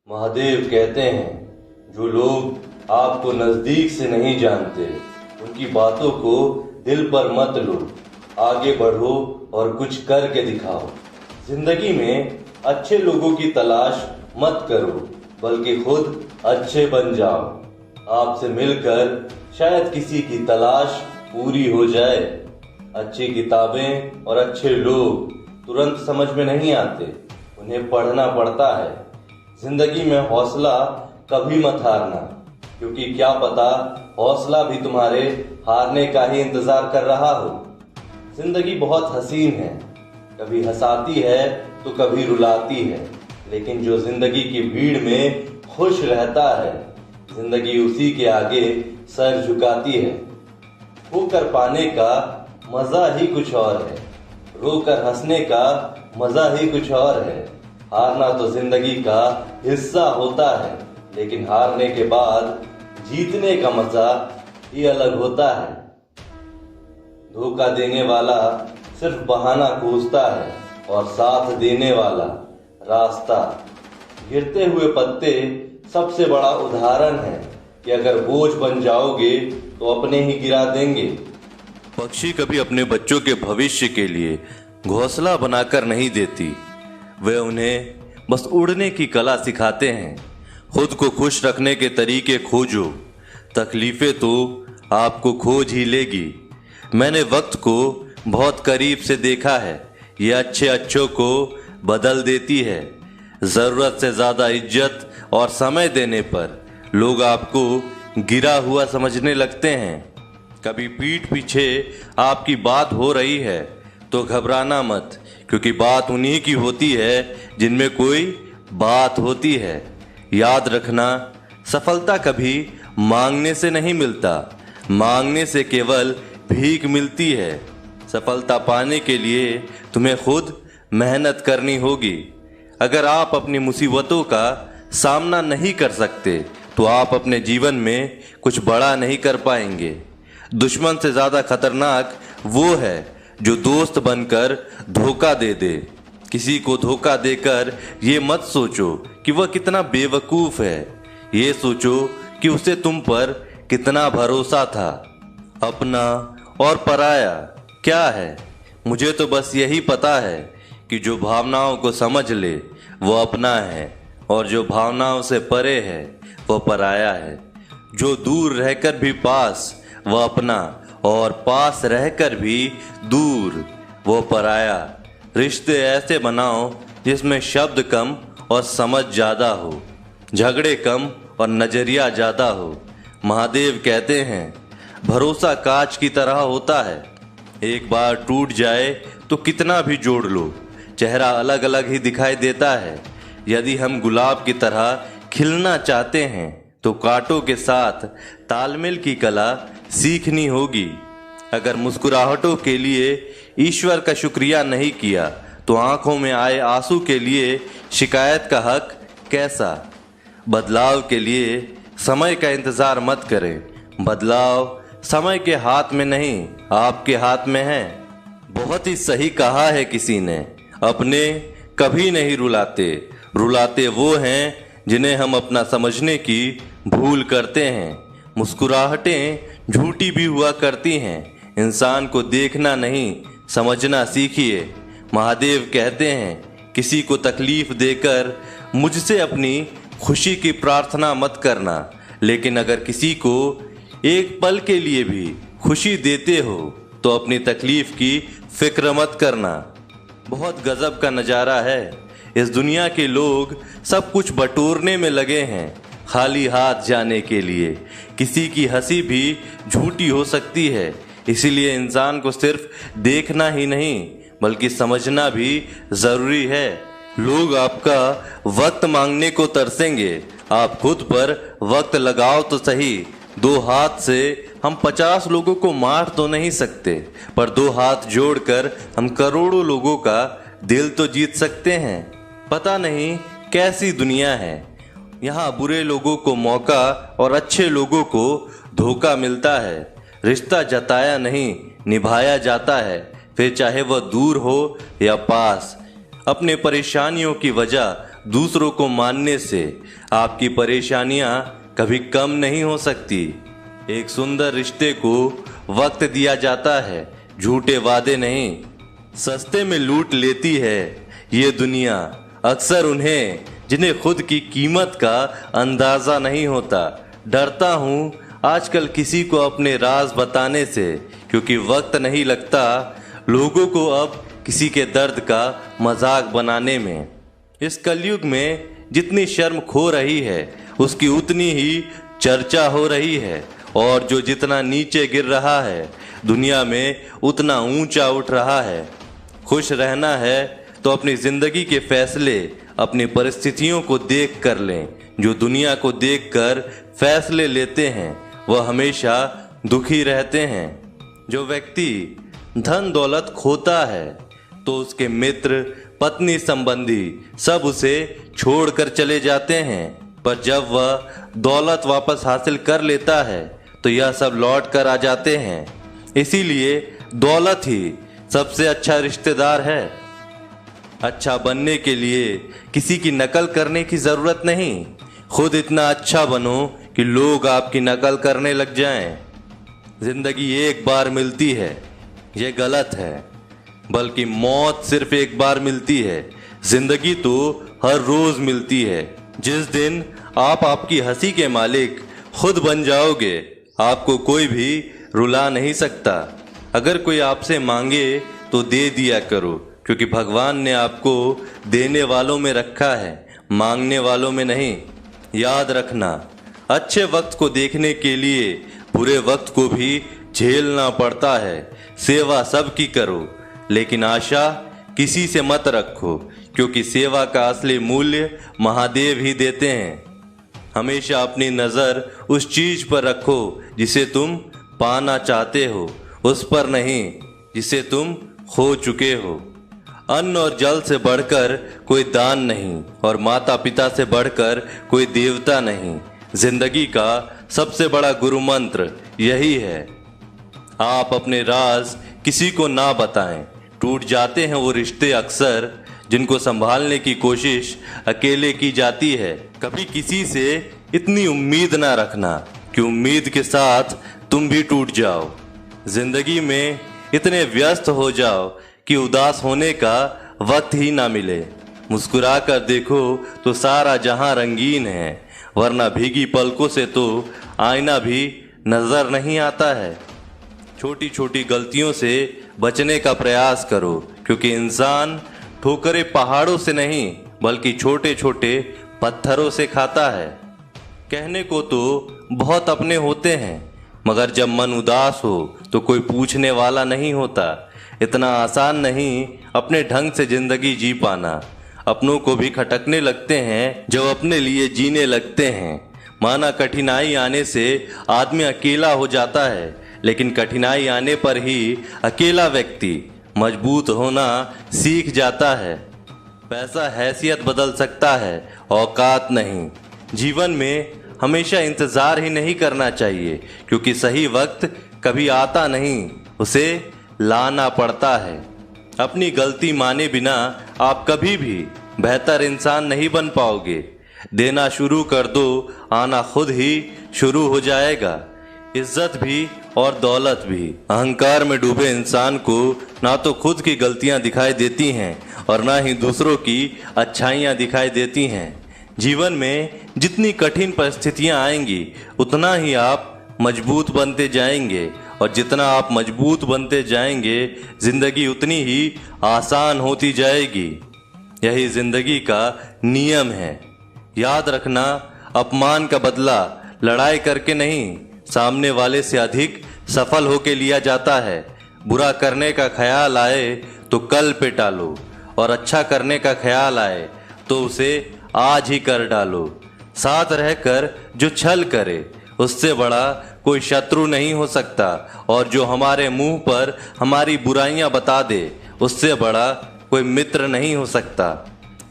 महादेव कहते हैं, जो लोग आपको नजदीक से नहीं जानते उनकी बातों को दिल पर मत लो, आगे बढ़ो और कुछ करके दिखाओ। जिंदगी में अच्छे लोगों की तलाश मत करो, बल्कि खुद अच्छे बन जाओ। आपसे मिलकर शायद किसी की तलाश पूरी हो जाए। अच्छी किताबें और अच्छे लोग तुरंत समझ में नहीं आते, उन्हें पढ़ना पड़ता है। जिंदगी में हौसला कभी मत हारना, क्योंकि क्या पता हौसला भी तुम्हारे हारने का ही इंतजार कर रहा हो। जिंदगी बहुत हसीन है, कभी हंसाती है तो कभी रुलाती है, लेकिन जो जिंदगी की भीड़ में खुश रहता है, जिंदगी उसी के आगे सर झुकाती है। होकर पाने का मजा ही कुछ और है, रोकर हंसने का मजा ही कुछ और है। हारना तो जिंदगी का हिस्सा होता है, लेकिन हारने के बाद जीतने का मजा ही अलग होता है। धोखा देने वाला सिर्फ बहाना खोजता है और साथ देने वाला रास्ता। गिरते हुए पत्ते सबसे बड़ा उदाहरण है कि अगर बोझ बन जाओगे तो अपने ही गिरा देंगे। पक्षी कभी अपने बच्चों के भविष्य के लिए घोंसला बनाकर नहीं देती, वे उन्हें बस उड़ने की कला सिखाते हैं। खुद को खुश रखने के तरीके खोजो, तकलीफें तो आपको खोज ही लेगी। मैंने वक्त को बहुत करीब से देखा है, ये अच्छों को बदल देती है। जरूरत से ज्यादा इज्जत और समय देने पर लोग आपको गिरा हुआ समझने लगते हैं। कभी पीठ पीछे आपकी बात हो रही है तो घबराना मत, क्योंकि बात उन्हीं की होती है जिनमें कोई बात होती है। याद रखना, सफलता कभी मांगने से नहीं मिलता, मांगने से केवल भीख मिलती है। सफलता पाने के लिए तुम्हें खुद मेहनत करनी होगी। अगर आप अपनी मुसीबतों का सामना नहीं कर सकते तो आप अपने जीवन में कुछ बड़ा नहीं कर पाएंगे। दुश्मन से ज्यादा खतरनाक वो है जो दोस्त बनकर धोखा दे दे। किसी को धोखा देकर ये मत सोचो कि वह कितना बेवकूफ है, ये सोचो कि उसे तुम पर कितना भरोसा था। अपना और पराया क्या है? मुझे तो बस यही पता है कि जो भावनाओं को समझ ले वो अपना है, और जो भावनाओं से परे है वो पराया है। जो दूर रहकर भी पास वो अपना, और पास रहकर भी दूर वो पराया। रिश्ते ऐसे बनाओ जिसमें शब्द कम और समझ ज्यादा हो, झगड़े कम और नजरिया ज्यादा हो। महादेव कहते हैं, भरोसा कांच की तरह होता है, एक बार टूट जाए तो कितना भी जोड़ लो, चेहरा अलग अलग ही दिखाई देता है। यदि हम गुलाब की तरह खिलना चाहते हैं तो कांटों के साथ तालमेल की कला सीखनी होगी। अगर मुस्कुराहटों के लिए ईश्वर का शुक्रिया नहीं किया तो आंखों में आए आंसू के लिए शिकायत का हक कैसा? बदलाव के लिए समय का इंतजार मत करें, बदलाव समय के हाथ में नहीं, आपके हाथ में है। बहुत ही सही कहा है किसी ने, अपने कभी नहीं रुलाते, रुलाते वो हैं जिन्हें हम अपना समझने की भूल करते हैं। मुस्कुराहटें झूठी भी हुआ करती हैं, इंसान को देखना नहीं समझना सीखिए। महादेव कहते हैं, किसी को तकलीफ देकर मुझसे अपनी खुशी की प्रार्थना मत करना, लेकिन अगर किसी को एक पल के लिए भी खुशी देते हो तो अपनी तकलीफ की फिक्र मत करना। बहुत गजब का नज़ारा है, इस दुनिया के लोग सब कुछ बटोरने में लगे हैं, खाली हाथ जाने के लिए। किसी की हंसी भी झूठी हो सकती है, इसीलिए इंसान को सिर्फ देखना ही नहीं बल्कि समझना भी जरूरी है। लोग आपका वक्त मांगने को तरसेंगे, आप खुद पर वक्त लगाओ तो सही। दो हाथ से हम 50 लोगों को मार तो नहीं सकते, पर दो हाथ जोड़कर हम करोड़ों लोगों का दिल तो जीत सकते हैं। पता नहीं कैसी दुनिया है, यहाँ बुरे लोगों को मौका और अच्छे लोगों को धोखा मिलता है। रिश्ता जताया नहीं निभाया जाता है, फिर चाहे वह दूर हो या पास। अपने परेशानियों की वजह दूसरों को मानने से आपकी परेशानियां कभी कम नहीं हो सकती। एक सुंदर रिश्ते को वक्त दिया जाता है, झूठे वादे नहीं। सस्ते में लूट लेती है ये दुनिया अक्सर उन्हें जिन्हें खुद की कीमत का अंदाजा नहीं होता। डरता हूँ आजकल किसी को अपने राज बताने से, क्योंकि वक्त नहीं लगता लोगों को अब किसी के दर्द का मजाक बनाने में। इस कलयुग में जितनी शर्म खो रही है उसकी उतनी ही चर्चा हो रही है, और जो जितना नीचे गिर रहा है दुनिया में उतना ऊंचा उठ रहा है। खुश रहना है तो अपनी जिंदगी के फैसले अपनी परिस्थितियों को देख कर लें। जो दुनिया को देखकर फैसले लेते हैं वह हमेशा दुखी रहते हैं। जो व्यक्ति धन दौलत खोता है तो उसके मित्र, पत्नी संबंधी सब उसे छोड़कर चले जाते हैं, पर जब वह दौलत वापस हासिल कर लेता है तो यह सब लौट कर आ जाते हैं। इसीलिए दौलत ही सबसे अच्छा रिश्तेदार है। अच्छा बनने के लिए किसी की नकल करने की जरूरत नहीं, खुद इतना अच्छा बनो कि लोग आपकी नकल करने लग जाएं। जिंदगी एक बार मिलती है, यह गलत है, बल्कि मौत सिर्फ एक बार मिलती है। जिंदगी तो हर रोज मिलती है। जिस दिन आप आपकी हंसी के मालिक खुद बन जाओगे, आपको कोई भी रुला नहीं सकता। अगर कोई आपसे मांगे तो दे दिया करो, क्योंकि भगवान ने आपको देने वालों में रखा है, मांगने वालों में नहीं। याद रखना, अच्छे वक्त को देखने के लिए बुरे वक्त को भी झेलना पड़ता है। सेवा सबकी करो, लेकिन आशा किसी से मत रखो, क्योंकि सेवा का असली मूल्य महादेव ही देते हैं। हमेशा अपनी नज़र उस चीज पर रखो जिसे तुम पाना चाहते हो, उस पर नहीं जिसे तुम खो चुके हो। अन्न और जल से बढ़कर कोई दान नहीं, और माता पिता से बढ़कर कोई देवता नहीं। जिंदगी का सबसे बड़ा गुरु मंत्र यही है, आप अपने राज किसी को ना बताएं। टूट जाते हैं वो रिश्ते अक्सर जिनको संभालने की कोशिश अकेले की जाती है। कभी किसी से इतनी उम्मीद ना रखना कि उम्मीद के साथ तुम भी टूट जाओ। जिंदगी में इतने व्यस्त हो जाओ कि उदास होने का वक्त ही ना मिले। मुस्कुरा कर देखो तो सारा जहां रंगीन है, वरना भीगी पलकों से तो आईना भी नजर नहीं आता है। छोटी छोटी गलतियों से बचने का प्रयास करो, क्योंकि इंसान ठोकरें पहाड़ों से नहीं बल्कि छोटे छोटे पत्थरों से खाता है। कहने को तो बहुत अपने होते हैं, मगर जब मन उदास हो तो कोई पूछने वाला नहीं होता। इतना आसान नहीं अपने ढंग से जिंदगी जी पाना। अपनों को भी खटकने लगते हैं जब अपने लिए जीने लगते हैं। माना कठिनाई आने से आदमी अकेला हो जाता है, लेकिन कठिनाई आने पर ही अकेला व्यक्ति मजबूत होना सीख जाता है। पैसा हैसियत बदल सकता है, औकात नहीं। जीवन में हमेशा इंतजार ही नहीं करना चाहिए, क्योंकि सही वक्त कभी आता नहीं, उसे लाना पड़ता है। अपनी गलती माने बिना आप कभी भी बेहतर इंसान नहीं बन पाओगे। देना शुरू कर दो, आना खुद ही शुरू हो जाएगा। इज्जत भी और दौलत भी। अहंकार में डूबे इंसान को ना तो खुद की गलतियां दिखाई देती हैं और ना ही दूसरों की अच्छाइयां दिखाई देती हैं। जीवन में जितनी कठिन परिस्थितियां आएंगी उतना ही आप मजबूत बनते जाएंगे, और जितना आप मजबूत बनते जाएंगे जिंदगी उतनी ही आसान होती जाएगी। यही जिंदगी का नियम है। याद रखना, अपमान का बदला लड़ाई करके नहीं, सामने वाले से अधिक सफल होके लिया जाता है। बुरा करने का ख्याल आए तो कल पे टालो, और अच्छा करने का ख्याल आए तो उसे आज ही कर डालो। साथ रहकर जो छल करे उससे बड़ा कोई शत्रु नहीं हो सकता, और जो हमारे मुंह पर हमारी बुराइयां बता दे उससे बड़ा कोई मित्र नहीं हो सकता।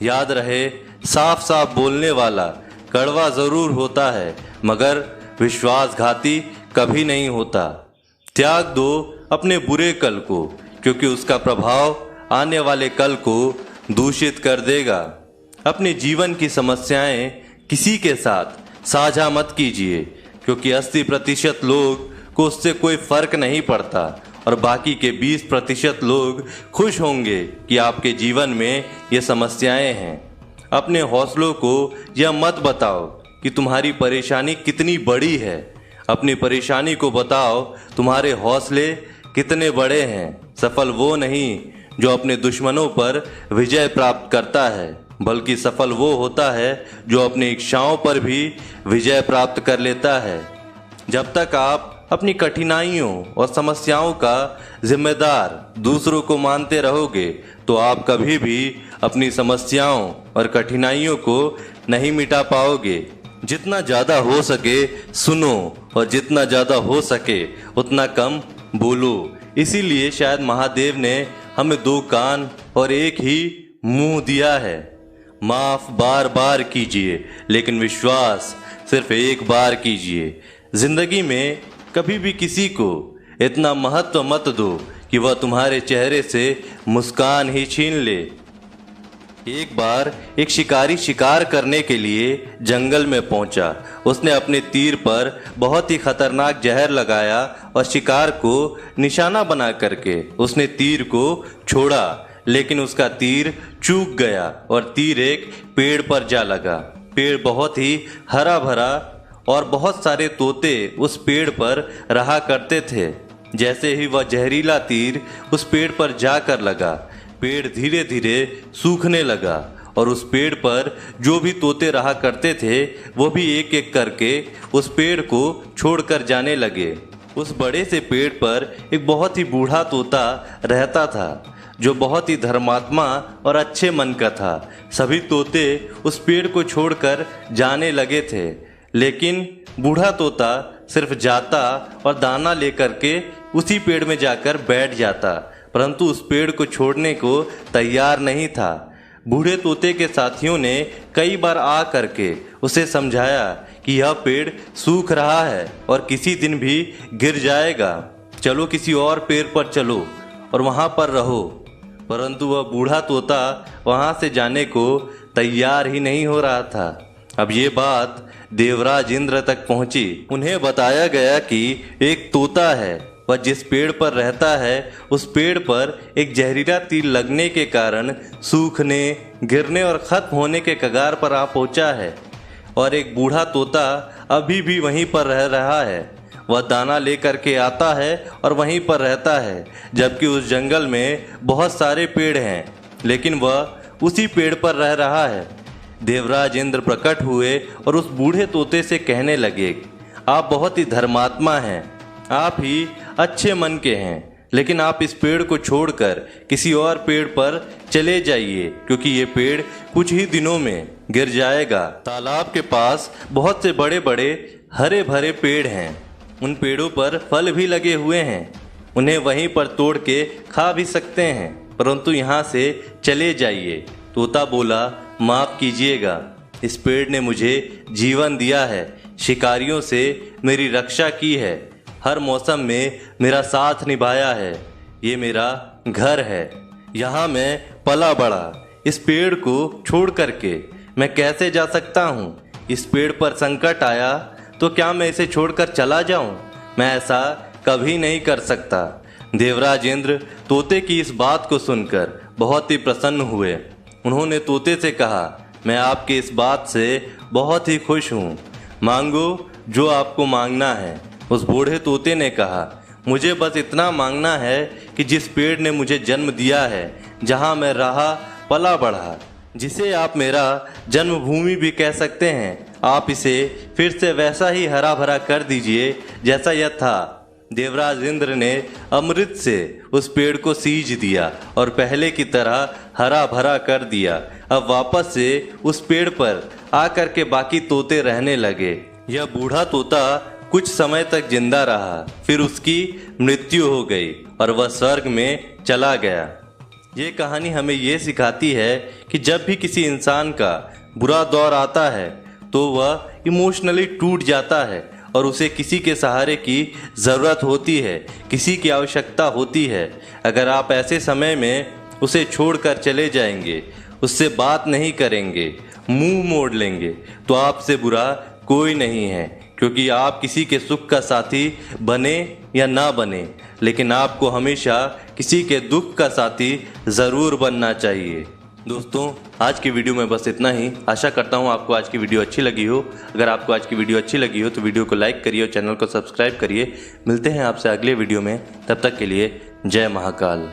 याद रहे, साफ साफ बोलने वाला कड़वा जरूर होता है, मगर विश्वासघाती कभी नहीं होता। त्याग दो अपने बुरे कल को, क्योंकि उसका प्रभाव आने वाले कल को दूषित कर देगा। अपने जीवन की समस्याएं किसी के साथ साझा मत कीजिए, क्योंकि 80% लोग को उससे कोई फर्क नहीं पड़ता और बाकी के 20% लोग खुश होंगे कि आपके जीवन में ये समस्याएं हैं। अपने हौसलों को यह मत बताओ कि तुम्हारी परेशानी कितनी बड़ी है। अपनी परेशानी को बताओ तुम्हारे हौसले कितने बड़े हैं। सफल वो नहीं जो अपने दुश्मनों पर विजय प्राप्त करता है, बल्कि सफल वो होता है जो अपनी इच्छाओं पर भी विजय प्राप्त कर लेता है। जब तक आप अपनी कठिनाइयों और समस्याओं का जिम्मेदार दूसरों को मानते रहोगे तो आप कभी भी अपनी समस्याओं और कठिनाइयों को नहीं मिटा पाओगे। जितना ज़्यादा हो सके सुनो और जितना ज़्यादा हो सके उतना कम बोलो। इसीलिए शायद महादेव ने हमें 2 कान और एक ही मुंह दिया है। माफ बार बार कीजिए, लेकिन विश्वास सिर्फ एक बार कीजिए। जिंदगी में कभी भी किसी को इतना महत्व मत दो कि वह तुम्हारे चेहरे से मुस्कान ही छीन ले। एक बार एक शिकारी शिकार करने के लिए जंगल में पहुंचा। उसने अपने तीर पर बहुत ही खतरनाक जहर लगाया और शिकार को निशाना बना करके उसने तीर को छोड़ा, लेकिन उसका तीर चूक गया और तीर एक पेड़ पर जा लगा। पेड़ बहुत ही हरा भरा और बहुत सारे तोते उस पेड़ पर रहा करते थे। जैसे ही वह जहरीला तीर उस पेड़ पर जाकर लगा, पेड़ धीरे धीरे सूखने लगा और उस पेड़ पर जो भी तोते रहा करते थे वो भी एक एक करके उस पेड़ को छोड़कर जाने लगे। उस बड़े से पेड़ पर एक बहुत ही बूढ़ा तोता रहता था जो बहुत ही धर्मात्मा और अच्छे मन का था। सभी तोते उस पेड़ को छोड़कर जाने लगे थे, लेकिन बूढ़ा तोता सिर्फ जाता और दाना लेकर के उसी पेड़ में जाकर बैठ जाता, परंतु उस पेड़ को छोड़ने को तैयार नहीं था। बूढ़े तोते के साथियों ने कई बार आ करके उसे समझाया कि यह पेड़ सूख रहा है और किसी दिन भी गिर जाएगा, चलो किसी और पेड़ पर चलो और वहाँ पर रहो, परंतु वह बूढ़ा तोता वहाँ से जाने को तैयार ही नहीं हो रहा था। अब ये बात देवराज इंद्र तक पहुंची। उन्हें बताया गया कि एक तोता है, वह जिस पेड़ पर रहता है उस पेड़ पर एक जहरीला तीर लगने के कारण सूखने, गिरने और खत्म होने के कगार पर आ पहुंचा है और एक बूढ़ा तोता अभी भी वहीं पर रह रहा है। वह दाना लेकर के आता है और वहीं पर रहता है, जबकि उस जंगल में बहुत सारे पेड़ हैं, लेकिन वह उसी पेड़ पर रह रहा है। देवराज इंद्र प्रकट हुए और उस बूढ़े तोते से कहने लगे, आप बहुत ही धर्मात्मा हैं, आप ही अच्छे मन के हैं, लेकिन आप इस पेड़ को छोड़कर किसी और पेड़ पर चले जाइए, क्योंकि ये पेड़ कुछ ही दिनों में गिर जाएगा। तालाब के पास बहुत से बड़े बड़े हरे भरे पेड़ हैं, उन पेड़ों पर फल भी लगे हुए हैं, उन्हें वहीं पर तोड़ के खा भी सकते हैं, परंतु यहाँ से चले जाइए। तोता बोला, माफ कीजिएगा, इस पेड़ ने मुझे जीवन दिया है, शिकारियों से मेरी रक्षा की है, हर मौसम में मेरा साथ निभाया है, ये मेरा घर है, यहाँ मैं पला बड़ा। इस पेड़ को छोड़ करके मैं कैसे जा सकता हूँ? इस पेड़ पर संकट आया तो क्या मैं इसे छोड़कर चला जाऊँ? मैं ऐसा कभी नहीं कर सकता। देवराज इंद्र तोते की इस बात को सुनकर बहुत ही प्रसन्न हुए। उन्होंने तोते से कहा, मैं आपकी इस बात से बहुत ही खुश हूँ, मांगो जो आपको मांगना है। उस बूढ़े तोते ने कहा, मुझे बस इतना मांगना है कि जिस पेड़ ने मुझे जन्म दिया है, जहाँ मैं रहा पला बढ़ा, जिसे आप मेरा जन्मभूमि भी कह सकते हैं, आप इसे फिर से वैसा ही हरा भरा कर दीजिए जैसा यह था। देवराज इंद्र ने अमृत से उस पेड़ को सींच दिया और पहले की तरह हरा भरा कर दिया। अब वापस से उस पेड़ पर आकर के बाकी तोते रहने लगे। यह बूढ़ा तोता कुछ समय तक जिंदा रहा, फिर उसकी मृत्यु हो गई और वह स्वर्ग में चला गया। ये कहानी हमें ये सिखाती है कि जब भी किसी इंसान का बुरा दौर आता है तो वह इमोशनली टूट जाता है और उसे किसी के सहारे की ज़रूरत होती है, किसी की आवश्यकता होती है। अगर आप ऐसे समय में उसे छोड़कर चले जाएंगे, उससे बात नहीं करेंगे, मुंह मोड़ लेंगे, तो आपसे बुरा कोई नहीं है, क्योंकि आप किसी के सुख का साथी बने या ना बने, लेकिन आपको हमेशा किसी के दुख का साथी ज़रूर बनना चाहिए। दोस्तों, आज की वीडियो में बस इतना ही। आशा करता हूँ आपको आज की वीडियो अच्छी लगी हो। अगर आपको आज की वीडियो अच्छी लगी हो तो वीडियो को लाइक करिए और चैनल को सब्सक्राइब करिए। मिलते हैं आपसे अगले वीडियो में, तब तक के लिए जय महाकाल।